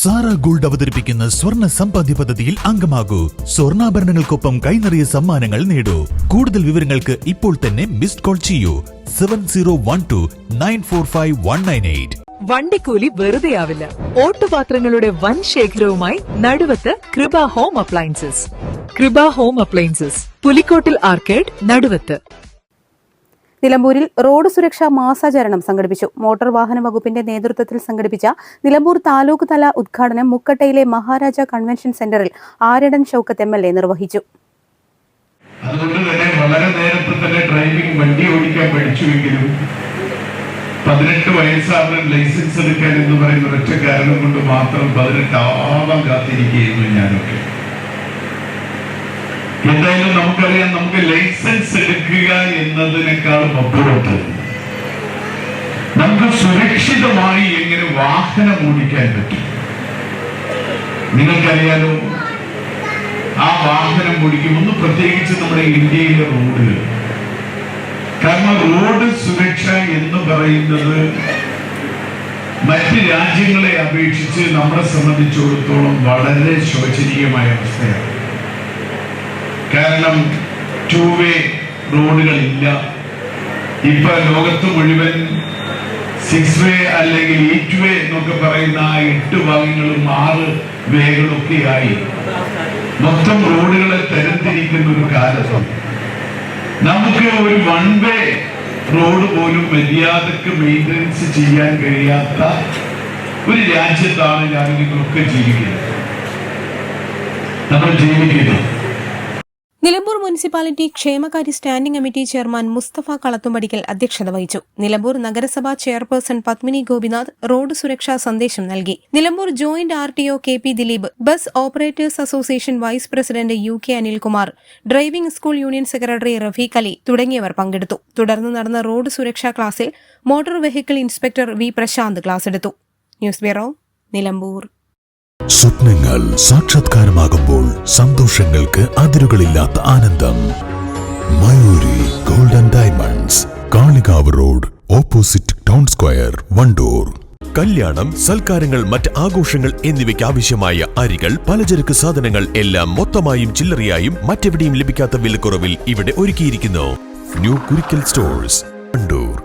Sara gold അവതരിപ്പിക്കുന്ന സ്വർണ്ണ സമ്പാദ്യ പദ്ധതിയിൽ അംഗമാകൂ. സ്വർണ്ണാഭരണങ്ങൾക്കൊപ്പം കൈനിറിയ സമ്മാനങ്ങൾ നേടൂ. കൂടുതൽ വിവരങ്ങൾക്ക് ഇപ്പോൾ തന്നെ മിസ്ഡ് കോൾ ചെയ്യൂ 7012945198. വണ്ടിക്കൂലി വെറുതെയാവില്ല. ഓട്ടുപാത്രങ്ങളുടെ വൻ ശേഖരവുമായി നടുവത്ത് കൃപ ഹോം അപ്ലയൻസസ്. കൃപ ഹോം അപ്ലയൻസസ്, പുലിക്കോട്ടിൽ ആർക്കേഡ്, നടുവത്ത്. നിലമ്പൂരിൽ റോഡ് സുരക്ഷാ മാസാചരണം സംഘടിപ്പിച്ചു. മോട്ടോർ വാഹന വകുപ്പിന്റെ നേതൃത്വത്തിൽ സംഘടിപ്പിച്ച നിലമ്പൂർ താലൂക്ക് തല ഉദ്ഘാടനം മുക്കട്ടയിലെ മഹാരാജ കൺവെൻഷൻ സെന്ററിൽ ആരടൻ ഷൌക്കത്ത് MLA നിർവഹിച്ചു. അതുകൊണ്ട് തന്നെ വളരെ നേരത്തെ തന്നെ ഡ്രൈവിംഗ് വണ്ടി ഓടിക്കാൻ പഠിച്ചുവെങ്കിലും 18 വയസ്സാണ് ലൈസൻസ് എടുക്കാൻ എന്ന് പറയുന്ന ഒറ്റ കാരണം കൊണ്ട് മാത്രം 18 ആവാൻ കാത്തിരിക്കുകയായിരുന്നു ഞാനൊക്കെ. എന്തായാലും നമുക്കറിയാം, നമുക്ക് ലൈസൻസ് എടുക്കുക എന്നതിനേക്കാളും അപ്പുറത്ത് നമുക്ക് സുരക്ഷിതമായി എങ്ങനെ വാഹനം ഓടിക്കാൻ പറ്റും. നിങ്ങൾക്കറിയാലോ, ആ വാഹനം ഓടിക്കുമ്പോൾ പ്രത്യേകിച്ച് നമ്മുടെ ഇന്ത്യയിലെ റോഡുകൾ, കാരണം റോഡ് സുരക്ഷ എന്ന് പറയുന്നത് മറ്റ് രാജ്യങ്ങളെ അപേക്ഷിച്ച് നമ്മളെ സംബന്ധിച്ചിടത്തോളം വളരെ ശോചനീയമായ അവസ്ഥയാണ്. കാരണം 2 വേ റോഡുകളില്ല. ഇപ്പൊ ലോകത്ത് മുഴുവൻ 6 വേ അല്ലെങ്കിൽ 8 വേ എന്നൊക്കെ പറയുന്ന 8 ഭാഗങ്ങളും 6 വേകളൊക്കെയായി മൊത്തം റോഡുകളെ തരംതിരിക്കുന്ന ഒരു കാലത്ത് നമുക്ക് ഒരു 1 വേ റോഡ് പോലും മര്യാദക്ക് മെയിൻ്റനൻസ് ചെയ്യാൻ കഴിയാത്ത ഒരു രാജ്യത്താണ് ഞാൻ നിങ്ങളൊക്കെ ജീവിക്കുന്നത്, നമ്മൾ ജീവിക്കുന്നത്. നിലമ്പൂർ മുനിസിപ്പാലിറ്റി ക്ഷേമകാര്യ standing committee chairman Mustafa Kalathumpadikkal അധ്യക്ഷത വഹിച്ചു. നിലമ്പൂർ നഗരസഭാ ചെയർപേഴ്സൺ പത്മിനി ഗോപിനാഥ് റോഡ് സുരക്ഷാ സന്ദേശം നൽകി. Nilambur joint RTO KP Dileep, bus operators association vice president UK Anilkumar, driving school union secretary Rafeeq Ali തുടങ്ങിയവർ പങ്കെടുത്തു. തുടർന്ന് നടന്ന റോഡ് സുരക്ഷാ ക്ലാസിൽ motor vehicle inspector V Prashanth class എടുത്തു. News bureau, Nilambur. സ്വപ്നങ്ങൾ സാക്ഷാത്കാരമാകുമ്പോൾ സന്തോഷങ്ങൾക്ക് അതിരുകളില്ലാത്ത ആനന്ദം. Mayuri gold and diamonds, Kalikavu road, opposite town square, Wandoor. കല്യാണം, സൽക്കാരങ്ങൾ, മറ്റ് ആഘോഷങ്ങൾ എന്നിവയ്ക്ക് ആവശ്യമായ അരികൾ, പലചരക്ക് സാധനങ്ങൾ എല്ലാം മൊത്തമായും ചില്ലറയായും മറ്റെവിടെയും ലഭിക്കാത്ത വിലക്കുറവിൽ ഇവിടെ ഒരുക്കിയിരിക്കുന്നു. New Kurikkal stores, Wandoor.